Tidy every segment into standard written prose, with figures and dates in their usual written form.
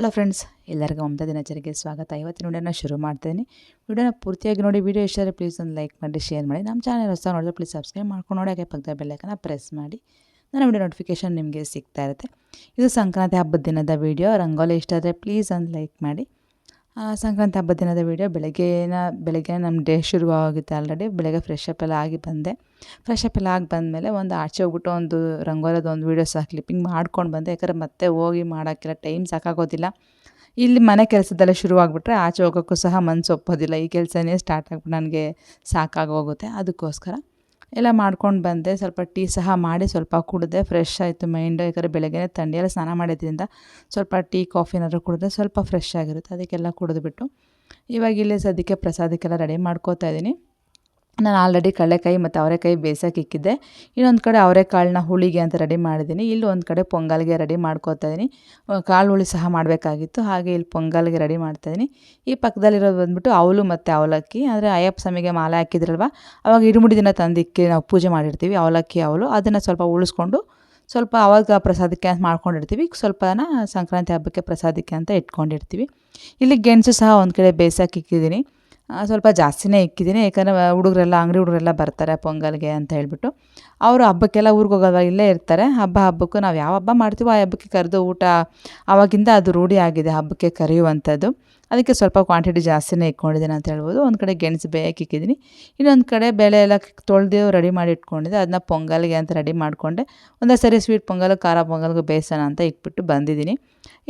Hello friends, ಎಲ್ಲರಿಗೂ ಮಮತಾ ದಿನಚರಿಗೆ ಸ್ವಾಗತ. ಇವತ್ತಿನ ವಿಡಿಯೋನ ಶುರು ಮಾಡ್ತೀನಿ. ವಿಡಿಯೋನ ಪೂರ್ತಿಯಾಗಿ ನೋಡಿ. ವಿಡಿಯೋ ಇಷ್ಟ ಆದರೆ ಪ್ಲೀಸ್ ಒಂದು ಲೈಕ್ ಮಾಡಿ, ಶೇರ್ ಮಾಡಿ. ನಮ್ಮ ಚಾನಲ್ ಹೊಸ ನೋಡಿದ್ರೆ ಪ್ಲೀಸ್ ಸಬ್ಸ್ಕ್ರೈಬ್ ಮಾಡ್ಕೊಂಡು ನೋಡಿ, ಹಾಗೆ ಪಕ್ಕದ ಬೆಲ್ಲೈಕನ್ನ ಪ್ರೆಸ್ ಮಾಡಿ. ನನ್ನ ವಿಡಿಯೋ ನೋಟಿಫಿಕೇಷನ್ ನಿಮಗೆ ಸಿಗ್ತಾ ಇರುತ್ತೆ. ಇದು ಸಂಕ್ರಾಂತಿ ಹಬ್ಬದ ದಿನದ ವಿಡಿಯೋ. ರಂಗೋಲಿ ಇಷ್ಟ ಆದರೆ ಪ್ಲೀಸ್ ಒಂದು ಲೈಕ್ ಮಾಡಿ. ಸಂಕ್ರಾಂತಿ ಹಬ್ಬದ ದಿನದ ವೀಡಿಯೋ. ಬೆಳಗ್ಗೆ ನಮ್ಮ ಡೇ ಶುರುವಾಗುತ್ತೆ. ಆಲ್ರೆಡಿ ಬೆಳಗ್ಗೆ ಫ್ರೆಶ್ ಅಪ್ ಎಲ್ಲ ಆಗಿ ಬಂದೆ. ಫ್ರೆಶ್ ಅಪ್ ಎಲ್ಲ ಆಗಿ ಬಂದಮೇಲೆ ಒಂದು ಆಚೆ ಹೋಗ್ಬಿಟ್ಟು ಒಂದು ರಂಗೋಲಿದು ಒಂದು ವೀಡಿಯೋ ಸಹ ಕ್ಲಿಪ್ಪಿಂಗ್ ಮಾಡ್ಕೊಂಡು ಬಂದೆ. ಯಾಕಂದರೆ ಮತ್ತೆ ಹೋಗಿ ಮಾಡೋಕ್ಕೆಲ್ಲ ಟೈಮ್ ಸಾಕಾಗೋದಿಲ್ಲ. ಇಲ್ಲಿ ಮನೆ ಕೆಲಸದಲ್ಲೇ ಶುರುವಾಗ್ಬಿಟ್ರೆ ಆಚೆ ಹೋಗೋಕ್ಕೂ ಸಹ ಮನಸ್ಸು ಒಪ್ಪೋದಿಲ್ಲ. ಈ ಕೆಲಸನೇ ಸ್ಟಾರ್ಟ್ ಆಗಿಬಿಟ್ಟು ನನಗೆ ಸಾಕಾಗೋಗುತ್ತೆ. ಅದಕ್ಕೋಸ್ಕರ ಎಲ್ಲ ಮಾಡ್ಕೊಂಡು ಬಂದೆ. ಸ್ವಲ್ಪ ಟೀ ಸಹ ಮಾಡಿ ಸ್ವಲ್ಪ ಕುಡಿದೆ. ಫ್ರೆಶ್ ಆಯಿತು ಮೈಂಡು. ಯಾಕಂದರೆ ಬೆಳಗ್ಗೆ ಥಂಡಿಯೆಲ್ಲ ಸ್ನಾನ ಮಾಡಿದ್ರಿಂದ ಸ್ವಲ್ಪ ಟೀ ಕಾಫಿ ಏನಾದರೂ ಕುಡಿದ್ರೆ ಸ್ವಲ್ಪ ಫ್ರೆಶ್ ಆಗಿರುತ್ತೆ. ಅದಕ್ಕೆಲ್ಲ ಕುಡಿದ್ಬಿಟ್ಟು ಇವಾಗ ಇಲ್ಲೇ ಸದ್ಯಕ್ಕೆ ಪ್ರಸಾದಕ್ಕೆಲ್ಲ ರೆಡಿ ಮಾಡ್ಕೋತಾ ಇದ್ದೀನಿ. ನಾನು ಆಲ್ರೆಡಿ ಕಡಲೆಕಾಯಿ ಮತ್ತು ಅವರೆಕಾಯಿ ಬೇಯಿಸೋಕೆ ಇಕ್ಕಿದ್ದೆ. ಇನ್ನೊಂದು ಕಡೆ ಅವರೆಕಾಳನ್ನ ಹುಳಿಗೆ ಅಂತ ರೆಡಿ ಮಾಡಿದ್ದೀನಿ. ಇಲ್ಲಿ ಒಂದು ಕಡೆ ಪೊಂಗಲ್ಗೆ ರೆಡಿ ಮಾಡ್ಕೋತಾ ಇದ್ದೀನಿ. ಕಾಳು ಹುಳಿ ಸಹ ಮಾಡಬೇಕಾಗಿತ್ತು. ಹಾಗೆ ಇಲ್ಲಿ ಪೊಂಗಲ್ಗೆ ರೆಡಿ ಮಾಡ್ತಾಯಿದ್ದೀನಿ. ಈ ಪಕ್ಕದಲ್ಲಿರೋದು ಬಂದುಬಿಟ್ಟು ಅವಲು ಮತ್ತು ಅವಲಕ್ಕಿ. ಅಂದರೆ ಅಯ್ಯಪ್ಪ ಸ್ವಾಮಿಗೆ ಮಾಲೆ ಹಾಕಿದ್ರಲ್ವ, ಆವಾಗ ಇರುಮುಡಿ ದಿನ ತಂದಿಕ್ಕೆ ನಾವು ಪೂಜೆ ಮಾಡಿರ್ತೀವಿ. ಅವಲಕ್ಕಿ ಅವಲು ಅದನ್ನು ಸ್ವಲ್ಪ ಉಳಿಸ್ಕೊಂಡು ಸ್ವಲ್ಪ ಆವಾಗ ಪ್ರಸಾದಕ್ಕೆ ಅಂತ ಮಾಡ್ಕೊಂಡಿರ್ತೀವಿ. ಸ್ವಲ್ಪನ ಸಂಕ್ರಾಂತಿ ಹಬ್ಬಕ್ಕೆ ಪ್ರಸಾದಕ್ಕೆ ಅಂತ ಇಟ್ಕೊಂಡಿರ್ತೀವಿ. ಇಲ್ಲಿ ಗೆಣಸು ಸಹ ಒಂದು ಕಡೆ ಬೇಯಿಸೋಕೆ ಇಕ್ಕಿದ್ದೀನಿ. ಸ್ವಲ್ಪ ಜಾಸ್ತಿನೇ ಇಕ್ಕಿದ್ದೀನಿ. ಯಾಕಂದರೆ ಅಂಗಡಿ ಹುಡುಗರೆಲ್ಲ ಬರ್ತಾರೆ ಪೊಂಗಲ್ಗೆ ಅಂತ ಹೇಳ್ಬಿಟ್ಟು. ಅವರು ಹಬ್ಬಕ್ಕೆಲ್ಲ ಊರಿಗೆ ಹೋಗೋಲ್ಲ, ಇಲ್ಲೇ ಇರ್ತಾರೆ. ಹಬ್ಬಕ್ಕೂ ನಾವು ಯಾವ ಹಬ್ಬ ಮಾಡ್ತೀವೋ ಆ ಹಬ್ಬಕ್ಕೆ ಕರೆದು ಊಟ ಆವಾಗಿಂದ ಅದು ರೂಢಿ ಆಗಿದೆ ಹಬ್ಬಕ್ಕೆ ಕರೆಯುವಂಥದ್ದು. ಅದಕ್ಕೆ ಸ್ವಲ್ಪ ಕ್ವಾಂಟಿಟಿ ಜಾಸ್ತಿನೇ ಇಟ್ಕೊಂಡಿದ್ದೀನಿ ಅಂತ ಹೇಳ್ಬೋದು. ಒಂದು ಕಡೆ ಗೆಣಸು ಬೇಯಕ್ಕೆ ಇಕ್ಕಿದ್ದೀನಿ. ಇನ್ನೊಂದು ಕಡೆ ಬೇಳೆ ಎಲ್ಲ ತೊಳೆದು ರೆಡಿ ಮಾಡಿ ಇಟ್ಕೊಂಡಿದ್ದೆ. ಅದನ್ನ ಪೊಂಗಲ್ಗೆ ಅಂತ ರೆಡಿ ಮಾಡಿಕೊಂಡೆ. ಒಂದೇ ಸರಿ ಸ್ವೀಟ್ ಪೊಂಗಲ್, ಖಾರ ಪೊಂಗಲ್ಗೂ ಬೇಯಿಸೋಣ ಅಂತ ಇಕ್ಬಿಟ್ಟು ಬಂದಿದ್ದೀನಿ.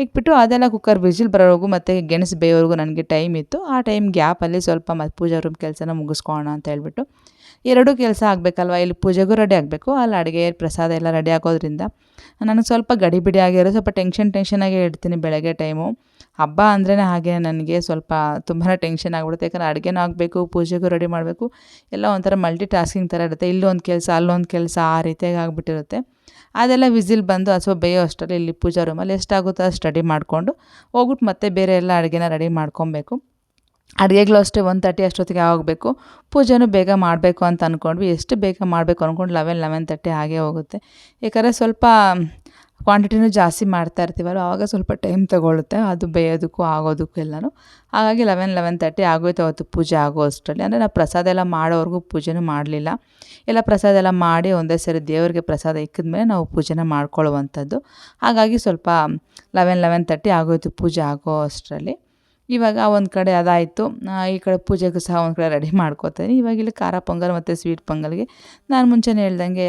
ಇಕ್ಬಿಟ್ಟು ಅದೆಲ್ಲ ಕುಕ್ಕರ್ ವಿಜಿಲ್ ಬರೋವರೆಗೂ ಮತ್ತು ಗೆಣಸು ಬೇಯೋವರೆಗೂ ನನಗೆ ಟೈಮ್ ಇತ್ತು. ಆ ಟೈಮ್ ಗ್ಯಾಪಲ್ಲಿ ಸ್ವಲ್ಪ ಮತ್ತು ಪೂಜಾ ರೂಮ್ ಕೆಲಸನ ಮುಗಿಸ್ಕೊಳ್ಳೋಣ ಅಂತ ಹೇಳ್ಬಿಟ್ಟು, ಎರಡೂ ಕೆಲಸ ಆಗಬೇಕಲ್ವ. ಇಲ್ಲಿ ಪೂಜೆಗೂ ರೆಡಿ ಆಗಬೇಕು, ಅಲ್ಲಿ ಅಡುಗೆ ಪ್ರಸಾದ ಎಲ್ಲ ರೆಡಿ ಆಗೋದ್ರಿಂದ ನನಗೆ ಸ್ವಲ್ಪ ಗಡಿಬಿಡಿ ಆಗಿರೋ, ಸ್ವಲ್ಪ ಟೆನ್ಷನಾಗೇ ಇಡ್ತೀನಿ ಬೆಳಗ್ಗೆ ಟೈಮು. ಹಬ್ಬ ಅಂದ್ರೇ ಹಾಗೆ ನನಗೆ ಸ್ವಲ್ಪ ತುಂಬಾ ಟೆನ್ಷನ್ ಆಗಿಬಿಡುತ್ತೆ. ಯಾಕಂದರೆ ಅಡುಗೆನೂ ಆಗಬೇಕು, ಪೂಜೆಗೂ ರೆಡಿ ಮಾಡಬೇಕು. ಎಲ್ಲ ಒಂಥರ ಮಲ್ಟಿ ಟಾಸ್ಕಿಂಗ್ ಥರ ಇರುತ್ತೆ. ಇಲ್ಲೊಂದು ಕೆಲಸ ಅಲ್ಲೊಂದು ಕೆಲಸ ಆ ರೀತಿಯಾಗಿ ಆಗಿಬಿಟ್ಟಿರುತ್ತೆ. ಅದೆಲ್ಲ ವಿಸಿಲ್ ಬಂದು ಅಥವಾ ಬೇಯೋ ಅಷ್ಟರಲ್ಲಿ ಇಲ್ಲಿ ಪೂಜಾ ರೂಮಲ್ಲಿ ಎಷ್ಟಾಗುತ್ತೋ ಅಷ್ಟು ರೆಡಿ ಮಾಡಿಕೊಂಡು ಹೋಗ್ಬಿಟ್ಟು ಮತ್ತೆ ಬೇರೆ ಎಲ್ಲ ಅಡುಗೆನ ರೆಡಿ ಮಾಡ್ಕೊಬೇಕು. ಅಡುಗೆಗಳು ಅಷ್ಟೇ 1:30 ಅಷ್ಟೊತ್ತಿಗೆ ಆಗಬೇಕು. ಪೂಜೆನೂ ಬೇಗ ಮಾಡಬೇಕು ಅಂತ ಅಂದ್ಕೊಂಡ್ವಿ. ಎಷ್ಟು ಬೇಗ ಮಾಡಬೇಕು ಅಂದ್ಕೊಂಡು 11:30 ಆಗೇ ಹೋಗುತ್ತೆ. ಯಾಕಂದರೆ ಸ್ವಲ್ಪ ಕ್ವಾಂಟಿಟಿನೂ ಜಾಸ್ತಿ ಮಾಡ್ತಾ ಇರ್ತೀವಲ್ಲ, ಆವಾಗ ಸ್ವಲ್ಪ ಟೈಮ್ ತೊಗೊಳುತ್ತೆ ಅದು ಬೇಯೋದಕ್ಕೂ ಆಗೋದಕ್ಕೂ ಎಲ್ಲನೂ. ಹಾಗಾಗಿ 11:30 ಆಗೋಯ್ತು ಅವತ್ತು ಪೂಜೆ ಆಗೋ ಅಷ್ಟರಲ್ಲಿ. ಅಂದರೆ ನಾವು ಪ್ರಸಾದ ಎಲ್ಲ ಮಾಡೋವರೆಗೂ ಪೂಜೆನೂ ಮಾಡಲಿಲ್ಲ. ಎಲ್ಲ ಪ್ರಸಾದ ಎಲ್ಲ ಮಾಡಿ ಒಂದೇ ಸರಿ ದೇವರಿಗೆ ಪ್ರಸಾದ ಇಕ್ಕಿದ್ಮೇಲೆ ನಾವು ಪೂಜೆನ ಮಾಡ್ಕೊಳ್ಳುವಂಥದ್ದು. ಹಾಗಾಗಿ ಸ್ವಲ್ಪ 11:30 ಆಗೋಯ್ತು ಪೂಜೆ ಆಗೋ ಅಷ್ಟರಲ್ಲಿ. ಇವಾಗ ಒಂದು ಕಡೆ ಅದಾಯಿತು. ಈ ಕಡೆ ಪೂಜೆಗೂ ಸಹ ಒಂದು ಕಡೆ ರೆಡಿ ಮಾಡ್ಕೋತೀನಿ. ಇವಾಗ ಇಲ್ಲಿ ಖಾರ ಪೊಂಗಲ್ ಮತ್ತು ಸ್ವೀಟ್ ಪೊಂಗಲ್ಗೆ ನಾನು ಮುಂಚೆನೇ ಹೇಳ್ದಂಗೆ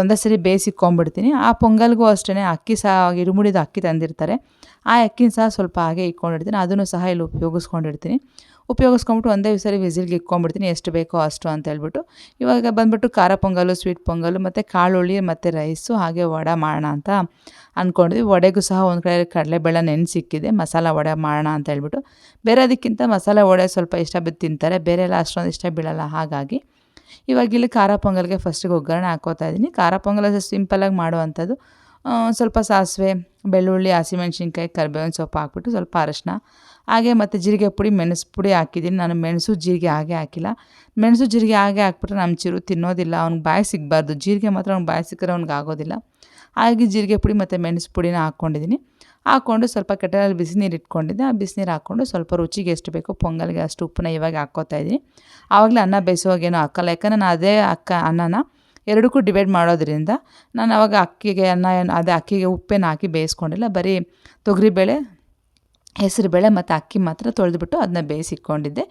ಒಂದೇ ಸರಿ ಬೇಯಿಸಿಕ್ಕೊಂಬಿಡ್ತೀನಿ. ಆ ಪೊಂಗಲ್ಗೂ ಅಷ್ಟೇ ಅಕ್ಕಿ ಸಹ ಇರುಮುಡಿದ ಅಕ್ಕಿ ತಂದಿರ್ತಾರೆ. ಆ ಅಕ್ಕಿನ ಸಹ ಸ್ವಲ್ಪ ಹಾಗೆ ಇಟ್ಕೊಂಡಿರ್ತೀನಿ. ಅದನ್ನು ಸಹ ಇಲ್ಲಿ ಉಪಯೋಗಿಸ್ಕೊಂಬಿಟ್ಟು ಒಂದೇ ಸರಿ ವಿಸಿಲ್ಗೆ ಇಟ್ಕೊಂಡ್ಬಿಡ್ತೀನಿ, ಎಷ್ಟು ಬೇಕೋ ಅಷ್ಟು ಅಂತ ಹೇಳ್ಬಿಟ್ಟು. ಇವಾಗ ಬಂದುಬಿಟ್ಟು ಖಾರ ಪೊಂಗಲು, ಸ್ವೀಟ್ ಪೊಂಗಲು ಮತ್ತು ಕಾಳುಳ್ಳಿ ಮತ್ತು ರೈಸು ಹಾಗೆ ವಡೆ ಮಾಡೋಣ ಅಂತ ಅಂದ್ಕೊಂಡ್ವಿ. ವಡೆಗೂ ಸಹ ಒಂದು ಕಡೆ ಕಡಲೆಬೇಳೆ ನೆನೆಸಿಕ್ಕಿದೆ, ಮಸಾಲ ವಡೆ ಮಾಡೋಣ ಅಂತ ಹೇಳ್ಬಿಟ್ಟು. ಬೇರೆದಕ್ಕಿಂತ ಮಸಾಲೆ ವಡೆ ಸ್ವಲ್ಪ ಇಷ್ಟ ಬಿದ್ದು ತಿಂತಾರೆ, ಬೇರೆ ಎಲ್ಲ ಅಷ್ಟೊಂದು ಇಷ್ಟ ಬೀಳಲ್ಲ. ಹಾಗಾಗಿ ಇವಾಗ ಇಲ್ಲಿ ಖಾರ ಪೊಂಗಲ್ಗೆ ಫಸ್ಟಿಗೆ ಒಗ್ಗರಣೆ ಹಾಕ್ಕೋತಾ ಇದ್ದೀನಿ. ಖಾರ ಪೊಂಗಲ್ ಸಿಂಪಲಾಗಿ ಮಾಡುವಂಥದ್ದು. ಸ್ವಲ್ಪ ಸಾಸಿವೆ, ಬೆಳ್ಳುಳ್ಳಿ, ಹಸಿಮೆಣ್ಸಿನ್ಕಾಯಿ, ಕರಿಬೇವಿನ ಸೊಪ್ಪು ಹಾಕ್ಬಿಟ್ಟು ಸ್ವಲ್ಪ ಅರಶಿನ ಹಾಗೆ ಮತ್ತು ಜೀರಿಗೆ ಪುಡಿ, ಮೆಣಸು ಪುಡಿ ಹಾಕಿದ್ದೀನಿ. ನಾನು ಮೆಣಸು ಜೀರಿಗೆ ಹಾಗೆ ಹಾಕಿಲ್ಲ. ಮೆಣಸು ಜೀರಿಗೆ ಹಾಗೆ ಹಾಕ್ಬಿಟ್ರೆ ನಮ್ಮ ಚಿರು ತಿನ್ನೋದಿಲ್ಲ, ಅವ್ನಿಗೆ ಬಾಯಿ ಸಿಗಬಾರ್ದು. ಜೀರಿಗೆ ಮಾತ್ರ ಅವ್ನಿಗೆ ಬಾಯಿ ಸಿಕ್ಕರೆ ಅವ್ನಿಗೆ ಆಗೋದಿಲ್ಲ. ಹಾಗೆ ಜೀರಿಗೆ ಪುಡಿ ಮತ್ತು ಮೆಣಸು ಪುಡಿನ ಹಾಕ್ಕೊಂಡಿದ್ದೀನಿ. ಹಾಕ್ಕೊಂಡು ಸ್ವಲ್ಪ ಕೆಟಲಲ್ಲಿ ಬಿಸಿನೀರು ಇಟ್ಕೊಂಡಿದ್ದೆ. ಆ ಬಿಸಿನೀರು ಹಾಕ್ಕೊಂಡು ಸ್ವಲ್ಪ ರುಚಿಗೆ ಎಷ್ಟು ಬೇಕೋ ಪೊಂಗಲ್ಗೆ ಅಷ್ಟು ಉಪ್ಪನ್ನ ಇವಾಗ ಹಾಕ್ಕೋತಾ ಇದ್ದೀನಿ. ಆವಾಗಲೇ ಅನ್ನ ಬೇಯಿಸುವಾಗೇನೋ ಹಾಕಲ್ಲ. ಯಾಕಂದರೆ ನಾನು ಅದೇ ಅನ್ನನ ಎರಡಕ್ಕೂ ಡಿವೈಡ್ ಮಾಡೋದ್ರಿಂದ ನಾನು ಆವಾಗ ಅಕ್ಕಿಗೆ ಉಪ್ಪೇನು ಹಾಕಿ ಬೇಯಿಸ್ಕೊಂಡಿಲ್ಲ. ಬರೀ ತೊಗರಿಬೇಳೆ, ಹೆಸರುಬೇಳೆ ಮತ್ತು ಅಕ್ಕಿ ಮಾತ್ರ ತೊಳೆದ್ಬಿಟ್ಟು ಅದನ್ನ ಬೇಯಿಸಿಟ್ಕೊಂಡಿದ್ದೆ.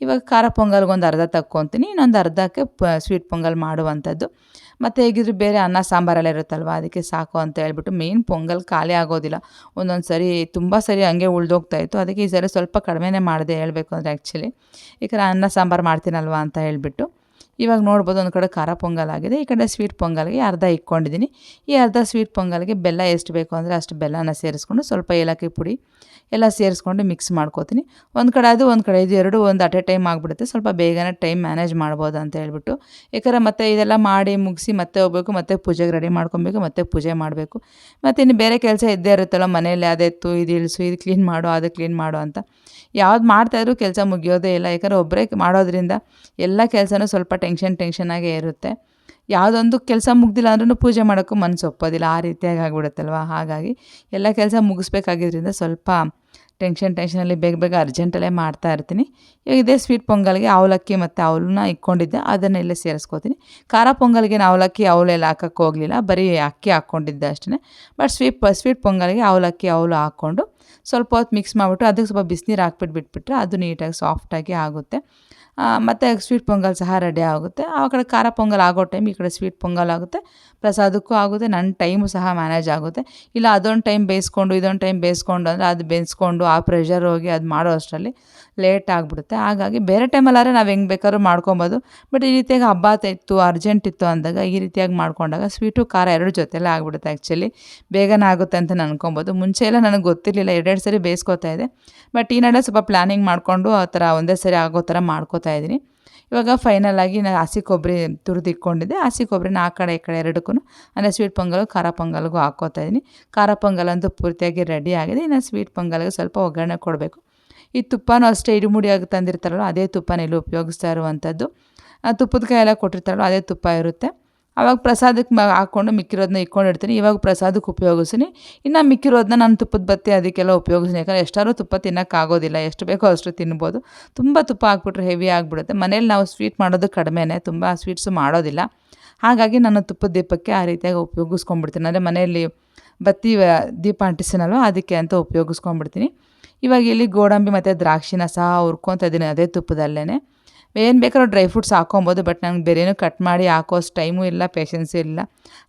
ಇವಾಗ ಖಾರ ಪೊಂಗಲ್ಗೆ ಒಂದು ಅರ್ಧ ತಕ್ಕೊತೀನಿ, ಇನ್ನೊಂದು ಅರ್ಧಕ್ಕೆ ಸ್ವೀಟ್ ಪೊಂಗಲ್ ಮಾಡುವಂಥದ್ದು. ಮತ್ತು ಹೇಗಿದ್ರು ಬೇರೆ ಅನ್ನ ಸಾಂಬಾರೆಲ್ಲ ಇರುತ್ತಲ್ವ, ಅದಕ್ಕೆ ಸಾಕು ಅಂತ ಹೇಳ್ಬಿಟ್ಟು. ಮೇಯ್ನ್ ಪೊಂಗಲ್ ಖಾಲಿ ಆಗೋದಿಲ್ಲ. ಒಂದೊಂದು ಸರಿ ತುಂಬ ಸರಿ ಹಂಗೆ ಉಳ್ದೋಗ್ತಾಯಿತ್ತು. ಅದಕ್ಕೆ ಈ ಸರಿ ಸ್ವಲ್ಪ ಕಡಿಮೆನೇ ಮಾಡಿದೆ ಹೇಳಬೇಕು ಅಂದರೆ ಆ್ಯಕ್ಚುಲಿ. ಯಾಕಂದರೆ ಅನ್ನ ಸಾಂಬಾರು ಮಾಡ್ತೀನಲ್ವ ಅಂತ ಹೇಳ್ಬಿಟ್ಟು. ಇವಾಗ ನೋಡ್ಬೋದು ಒಂದು ಕಡೆ ಖಾರ ಪೊಂಗಲ್ ಆಗಿದೆ, ಈ ಕಡೆ ಸ್ವೀಟ್ ಪೊಂಗಲ್ಗೆ ಅರ್ಧ ಇಟ್ಕೊಂಡಿದ್ದೀನಿ. ಈ ಅರ್ಧ ಸ್ವೀಟ್ ಪೊಂಗಲ್ಗೆ ಬೆಲ್ಲ ಎಷ್ಟು ಬೇಕು ಅಂದರೆ ಅಷ್ಟು ಬೆಲ್ಲನ ಸೇರಿಸ್ಕೊಂಡು ಸ್ವಲ್ಪ ಏಲಕ್ಕಿ ಪುಡಿ ಎಲ್ಲ ಸೇರಿಸ್ಕೊಂಡು ಮಿಕ್ಸ್ ಮಾಡ್ಕೋತೀನಿ. ಒಂದು ಕಡೆ ಅದು ಒಂದು ಕಡೆ ಇದು ಎರಡು ಒಂದು ಅಟ್ ಎ ಟೈಮ್ ಆಗಿಬಿಡುತ್ತೆ. ಸ್ವಲ್ಪ ಬೇಗನೆ ಟೈಮ್ ಮ್ಯಾನೇಜ್ ಮಾಡ್ಬೋದು ಅಂತ ಹೇಳ್ಬಿಟ್ಟು. ಯಾಕಂದರೆ ಮತ್ತೆ ಇದೆಲ್ಲ ಮಾಡಿ ಮುಗಿಸಿ ಮತ್ತೆ ಹೋಗಬೇಕು, ಮತ್ತೆ ಪೂಜೆಗೆ ರೆಡಿ ಮಾಡ್ಕೊಬೇಕು, ಮತ್ತೆ ಪೂಜೆ ಮಾಡಬೇಕು. ಮತ್ತು ಇನ್ನು ಬೇರೆ ಕೆಲಸ ಇದ್ದೇ ಇರುತ್ತಲ್ಲ ಮನೇಲಿ, ಅದೆತ್ತು ಇದು ಇಳಿಸು, ಇದು ಕ್ಲೀನ್ ಮಾಡು, ಅದು ಕ್ಲೀನ್ ಮಾಡು ಅಂತ. ಯಾವ್ದು ಮಾಡ್ತಾಯಿದ್ರು ಕೆಲಸ ಮುಗಿಯೋದೇ ಇಲ್ಲ. ಯಾಕಂದರೆ ಒಬ್ಬರೇ ಮಾಡೋದ್ರಿಂದ ಎಲ್ಲ ಕೆಲಸನೂ ಸ್ವಲ್ಪ ಟೆನ್ಷನಾಗೇ ಇರುತ್ತೆ. ಯಾವುದೊಂದು ಕೆಲಸ ಮುಗ್ದಿಲ್ಲ ಅಂದ್ರೂ ಪೂಜೆ ಮಾಡೋಕ್ಕೂ ಮನಸ್ಸು ಒಪ್ಪೋದಿಲ್ಲ, ಆ ರೀತಿಯಾಗಿ ಆಗಿಬಿಡುತ್ತಲ್ವ. ಹಾಗಾಗಿ ಎಲ್ಲ ಕೆಲಸ ಮುಗಿಸ್ಬೇಕಾಗಿದ್ದರಿಂದ ಸ್ವಲ್ಪ ಟೆನ್ಷನಲ್ಲಿ ಬೇಗ ಬೇಗ ಅರ್ಜೆಂಟಲ್ಲೇ ಮಾಡ್ತಾ ಇರ್ತೀನಿ. ಇವಾಗ ಇದೇ ಸ್ವೀಟ್ ಪೊಂಗಲ್ಗೆ ಅವಲಕ್ಕಿ ಮತ್ತು ಅವಲನ್ನ ಇಟ್ಕೊಂಡಿದ್ದೆ, ಅದನ್ನು ಇಲ್ಲೇ ಸೇರಿಸ್ಕೋತೀನಿ. ಖಾರ ಪೊಂಗಲ್ಗೆ ಅವಲಕ್ಕಿ ಅವಲೆಲ್ಲ ಹಾಕೋಕ್ಕೆ ಹೋಗಲಿಲ್ಲ, ಬರೀ ಅಕ್ಕಿ ಹಾಕ್ಕೊಂಡಿದ್ದೆ ಅಷ್ಟೇ. ಬಟ್ ಸ್ವೀಟ್ ಪೊಂಗಲ್ಗೆ ಅವಲಕ್ಕಿ ಅವಲು ಹಾಕ್ಕೊಂಡು ಸ್ವಲ್ಪ ಹೊತ್ತು ಮಿಕ್ಸ್ ಮಾಡಿಬಿಟ್ಟು ಅದಕ್ಕೆ ಸ್ವಲ್ಪ ಬಿಸಿನೀರು ಬಿಟ್ಬಿಟ್ರೆ ಅದು ನೀಟಾಗಿ ಸಾಫ್ಟಾಗಿ ಆಗುತ್ತೆ. ಮತ್ತು ಸ್ವೀಟ್ ಪೊಂಗಲ್ ಸಹ ರೆಡಿ ಆಗುತ್ತೆ. ಆ ಕಡೆ ಖಾರ ಪೊಂಗಲ್ ಆಗೋ ಟೈಮ್ ಈ ಕಡೆ ಸ್ವೀಟ್ ಪೊಂಗಲ್ ಆಗುತ್ತೆ, ಪ್ರಸಾದಕ್ಕೂ ಆಗುತ್ತೆ, ನನ್ನ ಟೈಮು ಸಹ ಮ್ಯಾನೇಜ್ ಆಗುತ್ತೆ. ಇಲ್ಲ ಅದೊಂದು ಟೈಮ್ ಬೇಯಿಸ್ಕೊಂಡು ಇದೊಂದು ಟೈಮ್ ಬೇಯಿಸ್ಕೊಂಡು ಅಂದರೆ ಅದು ಬೇಯಿಸ್ಕೊಂಡು ಆ ಪ್ರೆಷರ್ ಹೋಗಿ ಅದು ಮಾಡೋ ಅಷ್ಟರಲ್ಲಿ ಲೇಟ್ ಆಗಿಬಿಡುತ್ತೆ. ಹಾಗಾಗಿ ಬೇರೆ ಟೈಮಲ್ಲಾದ್ರೆ ನಾವು ಹೆಂಗೆ ಬೇಕಾದ್ರೂ ಮಾಡ್ಕೊಬೋದು. ಬಟ್ ಈ ರೀತಿಯಾಗಿ ಹಬ್ಬ ಇತ್ತು, ಅರ್ಜೆಂಟ್ ಇತ್ತು ಅಂದಾಗ ಈ ರೀತಿಯಾಗಿ ಮಾಡ್ಕೊಂಡಾಗ ಸ್ವೀಟು ಖಾರ ಎರಡು ಜೊತೆಲೇ ಆಗಿಬಿಡುತ್ತೆ. ಆ್ಯಕ್ಚುಲಿ ಬೇಗನೆ ಆಗುತ್ತೆ ಅಂತ ಅನ್ಕೊಬೋದು. ಮುಂಚೆ ಎಲ್ಲ ನನಗೆ ಗೊತ್ತಿರಲಿಲ್ಲ, ಎರಡೆರಡು ಸರಿ ಬೇಯಿಸ್ಕೊತಾ ಇದ್ದೆ. ಬಟ್ ಈ ನಡುವೆ ಸ್ವಲ್ಪ ಪ್ಲ್ಯಾನಿಂಗ್ ಮಾಡಿಕೊಂಡು ಆ ಥರ ಒಂದೇ ಸರಿ ಆಗೋ ಥರ ಮಾಡ್ಕೋತಾ ಇದ್ದೀನಿ. ಇವಾಗ ಫೈನಲಾಗಿ ನಾನು ಹಸಿ ಕೊಬ್ಬರಿ ತುರಿದು ಇಟ್ಕೊಂಡಿದ್ದೆ, ಹಸಿ ಕೊಬ್ಬರಿನ ಆ ಕಡೆ ಈ ಕಡೆ ಎರಡಕ್ಕೂ ಅಂದರೆ ಸ್ವೀಟ್ ಪೊಂಗಲು ಖಾರ ಪೊಂಗಲ್ಗೂ ಹಾಕ್ಕೋತಾ ಇದ್ದೀನಿ. ಖಾರ ಪೊಂಗಲ್ ಅಂತೂ ಪೂರ್ತಿಯಾಗಿ ರೆಡಿ ಆಗಿದೆ. ಇನ್ನು ಸ್ವೀಟ್ ಪೊಂಗಲ್ಗೆ ಸ್ವಲ್ಪ ಒಗ್ಗರಣೆ ಕೊಡಬೇಕು. ಈ ತುಪ್ಪನೂ ಅಷ್ಟೇ ಇಡುಮುಡಿಯಾಗಿ ತಂದಿರ್ತಾರಲ್ಲ ಅದೇ ತುಪ್ಪನ ಇಲ್ಲಿ ಉಪಯೋಗಿಸ್ತಾ ಇರುವಂಥದ್ದು. ತುಪ್ಪದ ಕಾಯಿ ಎಲ್ಲ ಕೊಟ್ಟಿರ್ತಾರಲ್ಲ ಅದೇ ತುಪ್ಪ ಇರುತ್ತೆ. ಆವಾಗ ಪ್ರಸಾದಕ್ಕೆ ಹಾಕ್ಕೊಂಡು ಮಿಕ್ಕಿರೋದನ್ನ ಇಟ್ಕೊಂಡಿರ್ತೀನಿ. ಇವಾಗ ಪ್ರಸಾದಕ್ಕೆ ಉಪಯೋಗಿಸ್ತೀನಿ. ಇನ್ನು ಮಿಕ್ಕಿರೋದನ್ನ ನಾನು ತುಪ್ಪದ ಬತ್ತಿ ಅದಕ್ಕೆಲ್ಲ ಉಪಯೋಗಿಸ್ತೀನಿ. ಯಾಕಂದರೆ ಎಷ್ಟಾದ್ರೂ ತುಪ್ಪ ತಿನ್ನೋಕ್ಕಾಗೋದಿಲ್ಲ, ಎಷ್ಟು ಬೇಕೋ ಅಷ್ಟು ತಿನ್ಬೋದು. ತುಂಬ ತುಪ್ಪ ಹಾಕ್ಬಿಟ್ರೆ ಹೆವಿ ಆಗಿಬಿಡುತ್ತೆ. ಮನೇಲಿ ನಾವು ಸ್ವೀಟ್ ಮಾಡೋದು ಕಡಿಮೆನೇ, ತುಂಬ ಸ್ವೀಟ್ಸು ಮಾಡೋದಿಲ್ಲ. ಹಾಗಾಗಿ ನಾನು ತುಪ್ಪದ ದೀಪಕ್ಕೆ ಆ ರೀತಿಯಾಗಿ ಉಪಯೋಗಿಸ್ಕೊಂಡ್ಬಿಡ್ತೀನಿ. ಅಂದರೆ ಮನೆಯಲ್ಲಿ ಬತ್ತಿ ದೀಪ ಅಂಟಿಸ್ತೀನಲ್ವ ಅದಕ್ಕೆ ಅಂತ ಉಪಯೋಗಿಸ್ಕೊಂಡ್ಬಿಡ್ತೀನಿ. ಇವಾಗ ಇಲ್ಲಿ ಗೋಡಂಬಿ ಮತ್ತು ದ್ರಾಕ್ಷಿನ ಸಹ ಹುರ್ಕೊತಾ ಇದ್ದೀನಿ ಅದೇ ತುಪ್ಪದಲ್ಲೇ. ಏನು ಬೇಕಾದ್ರೂ ಡ್ರೈ ಫ್ರೂಟ್ಸ್ ಹಾಕ್ಕೊಬೋದು, ಬಟ್ ನಂಗೆ ಬೇರೇನೂ ಕಟ್ ಮಾಡಿ ಹಾಕೋಷ್ಟು ಟೈಮು ಇಲ್ಲ, ಪೇಷನ್ಸು ಇಲ್ಲ.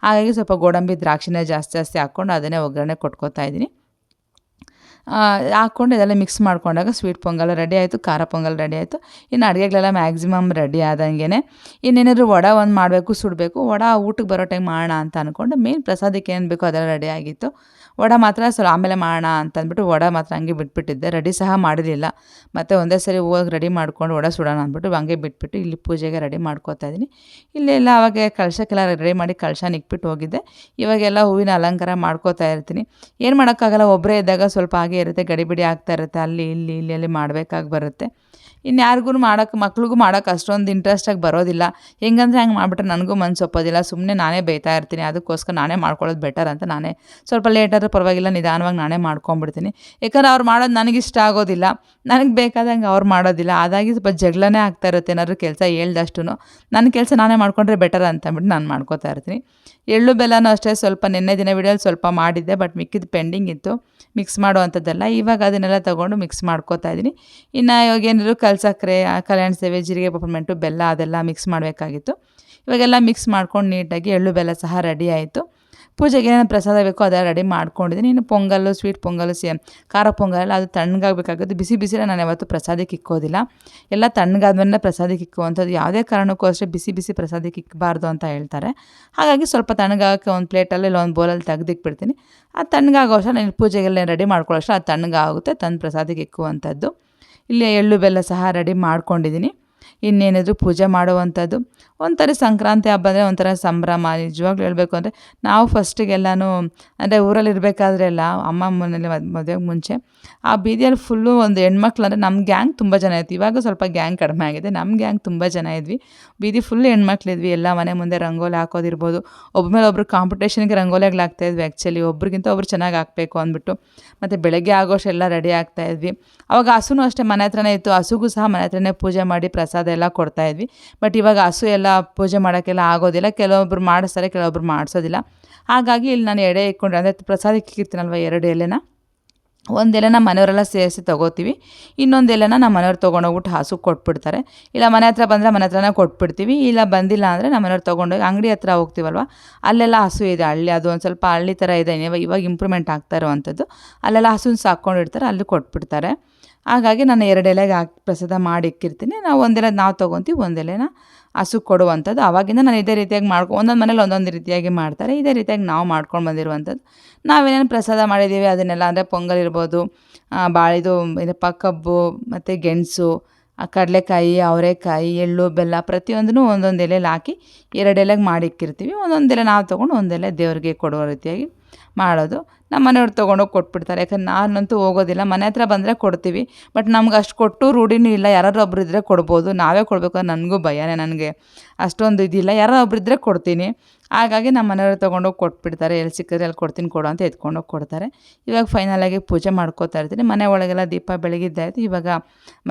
ಹಾಗಾಗಿ ಸ್ವಲ್ಪ ಗೋಡಂಬಿ ದ್ರಾಕ್ಷಿನ ಜಾಸ್ತಿ ಹಾಕ್ಕೊಂಡು ಅದನ್ನೇ ಒಗ್ಗರಣೆ ಕೊಟ್ಕೋತಾ ಇದ್ದೀನಿ. ಹಾಕ್ಕೊಂಡು ಇದೆಲ್ಲ ಮಿಕ್ಸ್ ಮಾಡ್ಕೊಂಡಾಗ ಸ್ವೀಟ್ ಪೊಂಗಲ್ ರೆಡಿ ಆಯಿತು, ಖಾರ ಪೊಂಗಲ್ ರೆಡಿ ಆಯಿತು. ಇನ್ನು ಅಡುಗೆಗಳೆಲ್ಲ ಮ್ಯಾಕ್ಸಿಮಮ್ ರೆಡಿ ಆದಂಗೆ. ಇನ್ನೇನಾದರೂ ವಡೆ ಒಂದು ಮಾಡಬೇಕು, ಸುಡಬೇಕು. ವಡೆ ಊಟಕ್ಕೆ ಬರೋ ಟೈಮ್ ಮಾಡೋಣ ಅಂತ ಅಂದ್ಕೊಂಡು ಮೇನ್ ಪ್ರಸಾದಕ್ಕೆ ಏನು ಬೇಕೋ ಅದೆಲ್ಲ ರೆಡಿ ಆಗಿತ್ತು. ವಡೆ ಮಾತ್ರ ಸ್ವಲ್ಪ ಆಮೇಲೆ ಮಾಡೋಣ ಅಂತಂದ್ಬಿಟ್ಟು ವಡೆ ಮಾತ್ರ ಹಂಗೆ ಬಿಟ್ಬಿಟ್ಟಿದ್ದೆ, ರೆಡಿ ಸಹ ಮಾಡಿರಲಿಲ್ಲ. ಮತ್ತು ಒಂದೇ ಸರಿ ಹೋಗಿ ರೆಡಿ ಮಾಡ್ಕೊಂಡು ವಡೆ ಸುಡೋಣ ಅಂದ್ಬಿಟ್ಟು ಹಂಗೆ ಬಿಟ್ಬಿಟ್ಟು ಇಲ್ಲಿ ಪೂಜೆಗೆ ರೆಡಿ ಮಾಡ್ಕೋತಾ ಇದ್ದೀನಿ. ಇಲ್ಲೆಲ್ಲ ಅವಾಗ ಕಳಶಕ್ಕೆಲ್ಲ ರೆಡಿ ಮಾಡಿ ಕಳಶನ ಇಕ್ಬಿಟ್ಟು ಹೋಗಿದ್ದೆ. ಇವಾಗೆಲ್ಲ ಹೂವಿನ ಅಲಂಕಾರ ಮಾಡ್ಕೋತಾ ಇರ್ತೀನಿ. ಏನು ಮಾಡೋಕ್ಕಾಗಲ್ಲ, ಒಬ್ಬರೇ ಇದ್ದಾಗ ಸ್ವಲ್ಪ ಹಾಗೆ ಇರುತ್ತೆ, ಗಡಿಬಿಡಿ ಆಗ್ತಾ ಇರುತ್ತೆ, ಅಲ್ಲಿ ಮಾಡಬೇಕಾಗಿ ಬರುತ್ತೆ. ಇನ್ನು ಯಾರಿಗೂ ಮಕ್ಳಿಗೂ ಮಾಡೋಕೆ ಅಷ್ಟೊಂದು ಇಂಟ್ರೆಸ್ಟಾಗಿ ಬರೋದಿಲ್ಲ. ಹೆಂಗಂದರೆ ಹಂಗೆ ಮಾಡಿಬಿಟ್ರೆ ನನಗೂ ಮನಸ್ಸು ಒಪ್ಪೋದಿಲ್ಲ, ಸುಮ್ಮನೆ ನಾನೇ ಬೈತಾ ಇರ್ತೀನಿ. ಅದಕ್ಕೋಸ್ಕರ ನಾನೇ ಮಾಡ್ಕೊಳ್ಳೋದು ಬೆಟರ್ ಅಂತ ನಾನೇ ಸ್ವಲ್ಪ ಲೇಟಾದರೂ ಪರವಾಗಿಲ್ಲ ನಿಧಾನವಾಗಿ ನಾನೇ ಮಾಡ್ಕೊಂಬಿಡ್ತೀನಿ. ಯಾಕಂದ್ರೆ ಅವ್ರು ಮಾಡೋದು ನನಗಿಷ್ಟ ಆಗೋದಿಲ್ಲ, ನನಗೆ ಬೇಕಾದಂಗೆ ಅವ್ರು ಮಾಡೋದಿಲ್ಲ. ಅದಾಗಿ ಸ್ವಲ್ಪ ಜಗಳನೇ ಆಗ್ತಾ ಇರುತ್ತೆ. ಏನಾದರೂ ಕೆಲಸ ಹೇಳ್ದಷ್ಟು ನನ್ನ ಕೆಲಸ ನಾನೇ ಮಾಡ್ಕೊಂಡ್ರೆ ಬೆಟರ್ ಅಂತಂದ್ಬಿಟ್ಟು ನಾನು ಮಾಡ್ಕೋತಾ ಇರ್ತೀನಿ. ಎಳ್ಳು ಬೆಲ್ಲನೂ ಅಷ್ಟೇ ಸ್ವಲ್ಪ ನಿನ್ನೆ ದಿನ ವಿಡಿಯೋಲಿ ಸ್ವಲ್ಪ ಮಾಡಿದ್ದೆ, ಬಟ್ ಮಿಕ್ಕಿದ್ದು ಪೆಂಡಿಂಗ್ ಇತ್ತು ಮಿಕ್ಸ್ ಮಾಡುವಂಥದ್ದೆಲ್ಲ. ಇವಾಗ ಅದನ್ನೆಲ್ಲ ತೊಗೊಂಡು ಮಿಕ್ಸ್ ಮಾಡ್ಕೋತಾ ಇದ್ದೀನಿ. ಇನ್ನು ಇವಾಗ ಏನಾದರೂ ಕಲ್ಸಕ್ಕರೆ, ಕಲ್ಯಾಣ ಸೇವೆ, ಜೀರಿಗೆ ಪಪರ್ಮೆಂಟು, ಬೆಲ್ಲ ಅದೆಲ್ಲ ಮಿಕ್ಸ್ ಮಾಡಬೇಕಾಗಿತ್ತು. ಇವಾಗೆಲ್ಲ ಮಿಕ್ಸ್ ಮಾಡ್ಕೊಂಡು ನೀಟಾಗಿ ಎಳ್ಳು ಬೆಲ್ಲ ಸಹ ರೆಡಿ ಆಯಿತು. ಪೂಜೆಗೆ ಏನೇನು ಪ್ರಸಾದ ಬೇಕೋ ಅದೆಲ್ಲ ರೆಡಿ ಮಾಡ್ಕೊಂಡಿದ್ದೀನಿ. ಇನ್ನು ಪೊಂಗಲ್ಲು, ಸ್ವೀಟ್ ಪೊಂಗಲ್ಲು, ಖಾರ ಪೊಂಗಲೆಲ್ಲ ಅದು ತಣ್ಣಗಾಗಬೇಕಾಗುತ್ತೆ. ಬಿಸಿಲೇ ನಾನು ಯಾವತ್ತೂ ಪ್ರಸಾದಕ್ಕೆ ಇಕ್ಕೋದಿಲ್ಲ. ಎಲ್ಲ ತಣ್ಣಗಾದ್ಮೇಲೆ ಪ್ರಸಾದಕ್ಕೆ ಇಕ್ಕುವಂಥದ್ದು. ಯಾವುದೇ ಕಾರಣಕ್ಕೂ ಅಷ್ಟೇ ಬಿಸಿ ಪ್ರಸಾದಕ್ಕೆ ಇಕ್ಕಬಾರ್ದು ಅಂತ ಹೇಳ್ತಾರೆ. ಹಾಗಾಗಿ ಸ್ವಲ್ಪ ತಣ್ಣಗಾಗೋಕ್ಕೆ ಒಂದು ಪ್ಲೇಟಲ್ಲಿ ಇಲ್ಲ ಒಂದು ಬೌಲಲ್ಲಿ ತೆಗೆದಿಕ್ಬಿಡ್ತೀನಿ. ಅದು ತಣ್ಣಗಾಗೋ ಅಷ್ಟರಲ್ಲಿ ನಾನು ಪೂಜೆಗೆಲ್ಲ ರೆಡಿ ಮಾಡ್ಕೊಳ್ಳೋ ಅಷ್ಟರಲ್ಲಿ ಅದು ತಣ್ಣಗಾಗುತ್ತೆ, ತಂದು ಪ್ರಸಾದಕ್ಕೆ ಇಕ್ಕುವಂಥದ್ದು. ಇಲ್ಲಿ ಎಳ್ಳು ಬೆಲ್ಲ ಸಹ ರೆಡಿ ಮಾಡ್ಕೊಂಡಿದ್ದೀನಿ. ಇನ್ನೇನಿದ್ರು ಪೂಜೆ ಮಾಡುವಂಥದ್ದು. ಒಂಥರ ಸಂಕ್ರಾಂತಿ ಹಬ್ಬ ಅಂದರೆ ಒಂಥರ ಸಂಭ್ರಮ. ನಿಜವಾಗ್ಲೂ ಹೇಳಬೇಕು ಅಂದರೆ ನಾವು ಫಸ್ಟಿಗೆಲ್ಲನೂ ಅಂದರೆ ಊರಲ್ಲಿ ಇರಬೇಕಾದ್ರೆಲ್ಲ ಅಮ್ಮ ಮನೇಲಿ ಮದುವೆಗೆ ಮುಂಚೆ ಆ ಬೀದಿಯಲ್ಲಿ ಫುಲ್ಲು ಒಂದು ಹೆಣ್ಮಕ್ಳು ಅಂದರೆ ನಮ್ಮ ಗ್ಯಾಂಗ್ ತುಂಬ ಜನ ಇತ್ತು. ಇವಾಗ ಸ್ವಲ್ಪ ಗ್ಯಾಂಗ್ ಕಡಿಮೆ ಆಗಿದೆ. ನಮ್ಮ ಗ್ಯಾಂಗ್ ತುಂಬ ಜನ ಇದ್ವಿ. ಬೀದಿ ಫುಲ್ ಹೆಣ್ಮಕ್ಳಿದ್ವಿ. ಎಲ್ಲ ಮನೆ ಮುಂದೆ ರಂಗೋಲಿ ಹಾಕೋದಿರ್ಬೋದು, ಒಬ್ಬರ ಮೇಲೆ ಒಬ್ರು ಕಾಂಪಿಟೇಷನ್ಗೆ ರಂಗೋಲಿಗಳಾಗ್ತಾಯಿದ್ವಿ. ಆ್ಯಕ್ಚುಲಿ ಒಬ್ರಿಗಿಂತ ಒಬ್ರು ಚೆನ್ನಾಗಿ ಹಾಕಬೇಕು ಅಂದ್ಬಿಟ್ಟು. ಮತ್ತು ಬೆಳಗ್ಗೆ ಆಗೋಷ್ಟೆಲ್ಲ ರೆಡಿ ಆಗ್ತಾಯಿದ್ವಿ. ಅವಾಗ ಹಸುನೂ ಅಷ್ಟೇ ಮನೆ ಹತ್ರನೇ ಇತ್ತು. ಹಸುಗೂ ಸಹ ಮನೆ ಹತ್ರನೇ ಪೂಜೆ ಮಾಡಿ ಪ್ರಸಾದ ಎಲ್ಲ ಕೊಡ್ತಾಯಿದ್ವಿ. ಬಟ್ ಇವಾಗ ಹಸು ಎಲ್ಲ ಪೂಜೆ ಮಾಡೋಕ್ಕೆಲ್ಲ ಆಗೋದಿಲ್ಲ. ಕೆಲವೊಬ್ರು ಮಾಡಿಸ್ತಾರೆ, ಕೆಲವೊಬ್ರು ಮಾಡಿಸೋದಿಲ್ಲ. ಹಾಗಾಗಿ ಇಲ್ಲಿ ನಾನು ಎಡೆ ಇಟ್ಕೊಂಡ್ರೆ ಅಂದರೆ ಪ್ರಸಾದಕ್ಕೆ ಇಕ್ಕಿರ್ತೀನಲ್ವ 2 ಎಲೆನ, ಒಂದು ಎಲೆನ ಮನೆಯವರೆಲ್ಲ ಸೇರಿಸಿ ತೊಗೋತೀವಿ, ಇನ್ನೊಂದು ಎಲೆನ ನಮ್ಮ ಮನೆಯವ್ರು ತೊಗೊಂಡೋಗ್ಬಿಟ್ಟು ಹಸುಗೆ ಕೊಟ್ಬಿಡ್ತಾರೆ. ಇಲ್ಲ ಮನೆ ಹತ್ರ ಬಂದರೆ ಮನೆ ಹತ್ರನೇ ಕೊಟ್ಬಿಡ್ತೀವಿ. ಇಲ್ಲ ಬಂದಿಲ್ಲ ಅಂದರೆ ನಮ್ಮ ಮನೆಯವ್ರು ತೊಗೊಂಡೋಗಿ ಅಂಗಡಿ ಹತ್ರ ಹೋಗ್ತೀವಲ್ವ ಅಲ್ಲೆಲ್ಲ ಹಸು ಇದೆ. ಹಳ್ಳಿ ಅದು ಒಂದು ಸ್ವಲ್ಪ ಹಳ್ಳಿ ಥರ ಇದೆ, ಇವಾಗ ಇಂಪ್ರೂವ್ಮೆಂಟ್ ಆಗ್ತಾ ಇರುವಂಥದ್ದು. ಅಲ್ಲೆಲ್ಲ ಹಸುನ ಸಾಕ್ಕೊಂಡಿರ್ತಾರೆ, ಅಲ್ಲಿ ಕೊಟ್ಬಿಡ್ತಾರೆ. ಹಾಗಾಗಿ ನಾನು 2 ಎಲೆಗೆ ಹಾಕಿ ಪ್ರಸಾದ ಮಾಡಿ ಇಕ್ಕಿರ್ತೀನಿ. ನಾವು ಒಂದೆಲೆ ನಾವು ತೊಗೊತೀವಿ, ಒಂದು ಎಲೆನ ಹಸು ಕೊಡುವಂಥದ್ದು. ಆವಾಗಿಂದ ನಾನು ಇದೇ ರೀತಿಯಾಗಿ ಒಂದೊಂದು ಮನೇಲಿ ಒಂದೊಂದು ರೀತಿಯಾಗಿ ಮಾಡ್ತಾರೆ. ಇದೇ ರೀತಿಯಾಗಿ ನಾವು ಮಾಡ್ಕೊಂಡು ಬಂದಿರುವಂಥದ್ದು. ನಾವೇನೇನು ಪ್ರಸಾದ ಮಾಡಿದ್ದೀವಿ ಅದನ್ನೆಲ್ಲ ಅಂದರೆ ಪೊಂಗಲ್ ಇರ್ಬೋದು, ಬಾಳಿದು ಏನಪ್ಪ ಕಬ್ಬು ಮತ್ತು ಗೆಣಸು, ಕಡಲೆಕಾಯಿ, ಅವರೆಕಾಯಿ, ಎಳ್ಳು, ಬೆಲ್ಲ ಪ್ರತಿಯೊಂದನ್ನು ಒಂದೊಂದು ಎಲೆಯಲ್ಲಿ ಹಾಕಿ 2 ಎಲೆಗೆ ಮಾಡಿ ಇಕ್ಕಿರ್ತೀವಿ. ಒಂದೊಂದು ಎಲೆ ನಾವು ತೊಗೊಂಡು ಒಂದು ಎಲೆ ದೇವ್ರಿಗೆ ಕೊಡುವ ರೀತಿಯಾಗಿ ಮಾಡೋದು. ನಮ್ಮ ಮನೆಯವ್ರು ತೊಗೊಂಡೋಗಿ ಕೊಟ್ಬಿಡ್ತಾರೆ. ಯಾಕಂದ್ರೆ ನಾನಂತೂ ಹೋಗೋದಿಲ್ಲ, ಮನೆ ಹತ್ರ ಬಂದರೆ ಕೊಡ್ತೀವಿ. ಬಟ್ ನಮ್ಗೆ ಅಷ್ಟು ಕೊಟ್ಟು ರೂಢಿನೂ ಇಲ್ಲ. ಯಾರಾದ್ರು ಒಬ್ರು ಇದ್ದರೆ ಕೊಡ್ಬೋದು, ನಾವೇ ಕೊಡಬೇಕು ನನಗೂ ಭಯನೇ. ನನಗೆ ಅಷ್ಟೊಂದು ಇದಿಲ್ಲ, ಯಾರೋ ಒಬ್ರು ಇದ್ದರೆ ಕೊಡ್ತೀನಿ. ಹಾಗಾಗಿ ನಮ್ಮ ಮನೆಯವ್ರು ತೊಗೊಂಡೋಗಿ ಕೊಟ್ಬಿಡ್ತಾರೆ. ಎಲ್ಲಿ ಸಿಕ್ಕಿದ್ರೆ ಅಲ್ಲಿ ಕೊಡ್ತೀನಿ ಕೊಡು ಅಂತ ಎತ್ಕೊಂಡೋಗಿ ಕೊಡ್ತಾರೆ. ಇವಾಗ ಫೈನಲಾಗಿ ಪೂಜೆ ಮಾಡ್ಕೋತಾ ಇರ್ತೀನಿ. ಮನೆ ಒಳಗೆಲ್ಲ ದೀಪ ಬೆಳಗಿದ್ದಾಯಿತು. ಇವಾಗ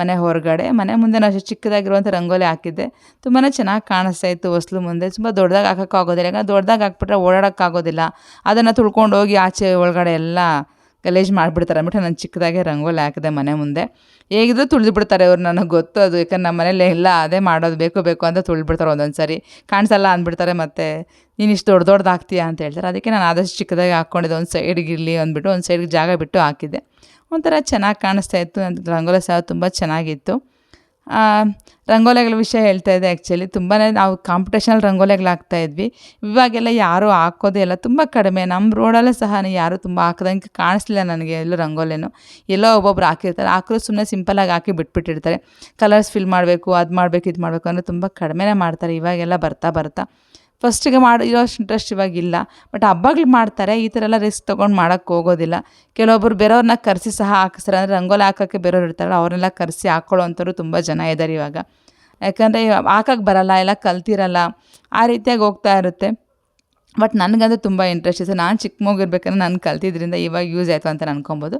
ಮನೆ ಹೊರಗಡೆ, ಮನೆ ಮುಂದೆ ನಾನು ಅಷ್ಟು ಚಿಕ್ಕದಾಗಿರುವಂಥ ರಂಗೋಲಿ ಹಾಕಿದ್ದೆ. ತುಂಬಾ ಚೆನ್ನಾಗಿ ಕಾಣಿಸ್ತಾ ಇತ್ತು ಹೊಸ್ಲು ಮುಂದೆ. ತುಂಬ ದೊಡ್ಡದಾಗಿ ಹಾಕೋಕ್ಕಾಗೋದಿಲ್ಲ, ಯಾಕಂದ್ರೆ ದೊಡ್ಡದಾಗಿ ಹಾಕ್ಬಿಟ್ರೆ ಓಡಾಡೋಕ್ಕಾಗೋದಿಲ್ಲ. ಅದನ್ನು ತುಳ್ಕೊಂಡು ಹೋಗಿ ಆಚೆ ಒಳಗಡೆ ಎಲ್ಲ ಗಲೀಜು ಮಾಡಿಬಿಡ್ತಾರೆ ಅಂದ್ಬಿಟ್ಟು ನಾನು ಚಿಕ್ಕದಾಗೆ ರಂಗೋಲಿ ಹಾಕಿದೆ ಮನೆ ಮುಂದೆ. ಹೇಗಿದ್ರೂ ತುಳಿದ್ಬಿಡ್ತಾರೆ ಅವ್ರು, ನನಗೆ ಗೊತ್ತು ಅದು. ಯಾಕಂದ್ರೆ ನಮ್ಮ ಮನೇಲಿ ಎಲ್ಲ ಅದೇ ಮಾಡೋದು, ಬೇಕು ಅಂತ ತುಳಿದ್ಬಿಡ್ತಾರೆ. ಒಂದೊಂದು ಸರಿ ಕಾಣಿಸಲ್ಲ ಅಂದ್ಬಿಡ್ತಾರೆ, ಮತ್ತು ನೀನು ಇಷ್ಟು ದೊಡ್ಡದು ಹಾಕ್ತೀಯಾ ಅಂತ ಹೇಳ್ತಾರೆ. ಅದಕ್ಕೆ ನಾನು ಆದಷ್ಟು ಚಿಕ್ಕದಾಗಿ ಹಾಕ್ಕೊಂಡಿದ್ದೆ. ಒಂದು ಸೈಡ್ಗೆ ಇರಲಿ ಅಂದ್ಬಿಟ್ಟು ಒಂದು ಸೈಡ್ಗೆ ಜಾಗ ಬಿಟ್ಟು ಹಾಕಿದ್ದೆ. ಒಂಥರ ಚೆನ್ನಾಗಿ ಕಾಣಿಸ್ತಾ ಇತ್ತು. ರಂಗೋಲಿ ಸಹ ತುಂಬ ಚೆನ್ನಾಗಿತ್ತು. ರಂಗೋಲಿಗಳ ವಿಷಯ ಹೇಳ್ತಾ ಇದ್ದೆ. ಆ್ಯಕ್ಚುಲಿ ತುಂಬಾ ನಾವು ಕಾಂಪಿಟೇಷನಲ್ಲಿ ರಂಗೋಲಿಗಳು ಹಾಕ್ತಾಯಿದ್ವಿ. ಇವಾಗೆಲ್ಲ ಯಾರೂ ಹಾಕೋದೇ ಇಲ್ಲ, ತುಂಬ ಕಡಿಮೆ. ನಮ್ಮ ರೋಡಲ್ಲೂ ಸಹ ಯಾರೂ ತುಂಬ ಹಾಕ್ದಂಗೆ ಕಾಣಿಸ್ಲಿಲ್ಲ ನನಗೆ ಎಲ್ಲೂ ರಂಗೋಲಿನೂ. ಎಲ್ಲೋ ಒಬ್ಬೊಬ್ರು ಹಾಕಿರ್ತಾರೆ, ಹಾಕಿದ್ರು ಸುಮ್ಮನೆ ಸಿಂಪಲಾಗಿ ಹಾಕಿ ಬಿಟ್ಬಿಟ್ಟಿರ್ತಾರೆ. ಕಲರ್ಸ್ ಫಿಲ್ ಮಾಡಬೇಕು, ಅದು ಮಾಡಬೇಕು, ಇದು ಮಾಡಬೇಕು ಅಂದರೆ ತುಂಬ ಕಡಿಮೆನೇ ಮಾಡ್ತಾರೆ ಇವಾಗೆಲ್ಲ ಬರ್ತಾ. ಫಸ್ಟಿಗೆ ಇರೋಷ್ಟು ಇಂಟ್ರೆಸ್ಟ್ ಇವಾಗಿಲ್ಲ. ಬಟ್ ಹಬ್ಬಗಳು ಮಾಡ್ತಾರೆ, ಈ ಥರ ಎಲ್ಲ ರಿಸ್ಕ್ ತೊಗೊಂಡು ಮಾಡೋಕ್ಕೆ ಹೋಗೋದಿಲ್ಲ. ಕೆಲವೊಬ್ಬರು ಬೇರೆಯವ್ರನ್ನ ಕರೆಸಿ ಸಹ ಹಾಕಿಸ್ತಾರೆ. ಅಂದರೆ ರಂಗೋಲಿ ಹಾಕೋಕ್ಕೆ ಬೇರೆಯವ್ರು ಇರ್ತಾರಲ್ಲ, ಅವ್ರನ್ನೆಲ್ಲ ಕರೆಸಿ ಹಾಕ್ಕೊಳ್ಳೋವಂಥವ್ರು ತುಂಬ ಜನ ಇದ್ದಾರೆ ಇವಾಗ. ಯಾಕಂದರೆ ಹಾಕಕ್ಕೆ ಬರಲ್ಲ, ಎಲ್ಲ ಕಲ್ತಿರಲ್ಲ, ಆ ರೀತಿಯಾಗಿ ಹೋಗ್ತಾ ಇರುತ್ತೆ. ಬಟ್ ನನಗಂತೂ ತುಂಬ ಇಂಟ್ರೆಸ್ಟ್ ಇದೆ. ನಾನು ಚಿಕ್ಕ ಮಗುವಿರ್ಬೇಕಾದ್ರೆ ನಾನು ಕಲ್ತಿದ್ರಿಂದ ಇವಾಗ ಯೂಸ್ ಆಯಿತು ಅಂತ ಅನ್ಕೊಬೋದು.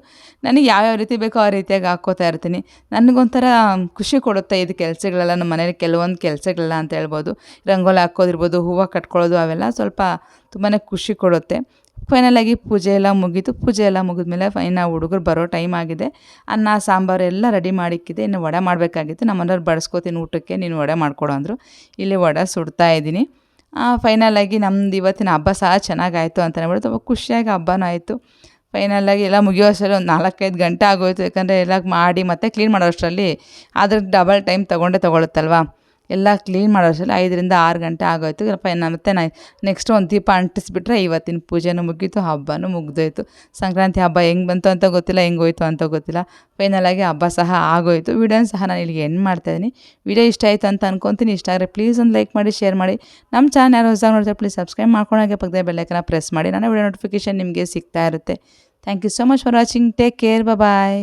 ನನಗೆ ಯಾವ್ಯಾವ ರೀತಿ ಬೇಕೋ ಆ ರೀತಿಯಾಗಿ ಹಾಕ್ಕೋತಾ ಇರ್ತೀನಿ. ನನಗೊಂಥರ ಖುಷಿ ಕೊಡುತ್ತೆ ಇದು ಕೆಲಸಗಳೆಲ್ಲ, ನಮ್ಮ ಮನೇಲಿ ಕೆಲವೊಂದು ಕೆಲಸಗಳೆಲ್ಲ ಅಂತ ಹೇಳ್ಬೋದು. ರಂಗೋಲಿ ಹಾಕೋದಿರ್ಬೋದು, ಹೂವು ಕಟ್ಕೊಳ್ಳೋದು, ಅವೆಲ್ಲ ಸ್ವಲ್ಪ ತುಂಬಾ ಖುಷಿ ಕೊಡುತ್ತೆ. ಫೈನಲಾಗಿ ಪೂಜೆ ಎಲ್ಲ ಮುಗೀತು. ಪೂಜೆ ಎಲ್ಲ ಮುಗಿದ್ಮೇಲೆ ಹುಡುಗರು ಬರೋ ಟೈಮ್ ಆಗಿದೆ. ಅನ್ನ ಸಾಂಬಾರು ಎಲ್ಲ ರೆಡಿ ಮಾಡಿಕ್ಕಿದೆ. ಇನ್ನು ವಡೆ ಮಾಡಬೇಕಾಗಿತ್ತು. ನಮ್ಮ ಮನೆಯವ್ರು ಬಡಿಸ್ಕೋತೀನಿ ಊಟಕ್ಕೆ, ನೀನು ವಡೆ ಮಾಡಿಕೊಡು ಅಂದರು. ಇಲ್ಲಿ ವಡೆ ಸುಡ್ತಾ ಇದ್ದೀನಿ. ಫೈನಲಾಗಿ ನಮ್ದು ಇವತ್ತಿನ ಹಬ್ಬ ಸಹ ಚೆನ್ನಾಗಾಯಿತು ಅಂತ ಹೇಳ್ಬಿಟ್ಟು ತುಂಬ ಖುಷಿಯಾಗಿ ಹಬ್ಬನೂ ಆಯಿತು. ಫೈನಲಾಗಿ ಎಲ್ಲ ಮುಗಿಯೋ ಅಷ್ಟರಲ್ಲಿ ಒಂದು 4-5 ಗಂಟೆ ಆಗೋಯಿತು. ಯಾಕಂದರೆ ಎಲ್ಲ ಮಾಡಿ ಮತ್ತೆ ಕ್ಲೀನ್ ಮಾಡೋ ಅಷ್ಟರಲ್ಲಿ ಅದ್ರ ಡಬಲ್ ಟೈಮ್ ತೊಗೊಳುತ್ತಲ್ವ. ಎಲ್ಲ ಕ್ಲೀನ್ ಮಾಡೋ ಅಷ್ಟರಲ್ಲಿ 5-6 ಗಂಟೆ ಆಗೋಯಿತು. ಮತ್ತೆ ನೆಕ್ಸ್ಟ್ ಒಂದು ದೀಪ ಅಂಟಿಸ್ಬಿಟ್ರೆ ಇವತ್ತಿನ ಪೂಜೆನೂ ಮುಗೀತು, ಹಬ್ಬನೂ ಮುಗಿದೋಯ್ತು. ಸಂಕ್ರಾಂತಿ ಹಬ್ಬ ಹೆಂಗೆ ಬಂತು ಅಂತ ಗೊತ್ತಿಲ್ಲ, ಹೆಂಗೆ ಹೋಯ್ತು ಅಂತ ಗೊತ್ತಿಲ್ಲ. ಫೈನಲಾಗಿ ಹಬ್ಬ ಸಹ ಆಗೋಯಿತು. ವಿಡಿಯೋನ ಸಹ ನಾನು ಇಲ್ಲಿಗೆ ಎಂಡ್ ಮಾಡ್ತಾಯಿದ್ದೀನಿ. ವಿಡಿಯೋ ಇಷ್ಟ ಆಯಿತು ಅಂತ ಅನ್ಕೊತೀನಿ. ಇಷ್ಟ ಆದರೆ ಪ್ಲೀಸ್ ಒಂದು ಲೈಕ್ ಮಾಡಿ, ಶೇರ್ ಮಾಡಿ. ನಮ್ಮ ಚಾನಲ್ ಯಾರು ಹೊಸದಾಗಿ ನೋಡ್ತಾರೆ ಪ್ಲೀಸ್ ಸಬ್ಸ್ಕ್ರೈಬ್ ಮಾಡ್ಕೊಂಡಾಗೆ ಪಕ್ಕದ ಬೆಲ್ಲೈಕನ್ನ ಪ್ರೆಸ್ ಮಾಡಿ. ನನ್ನ ವಿಡಿಯೋ ನೋಟಿಫಿಕೇಷನ್ ನಿಮಗೆ ಸಿಗ್ತಾ ಇರುತ್ತೆ. Thank you so much for watching. Take care, bye.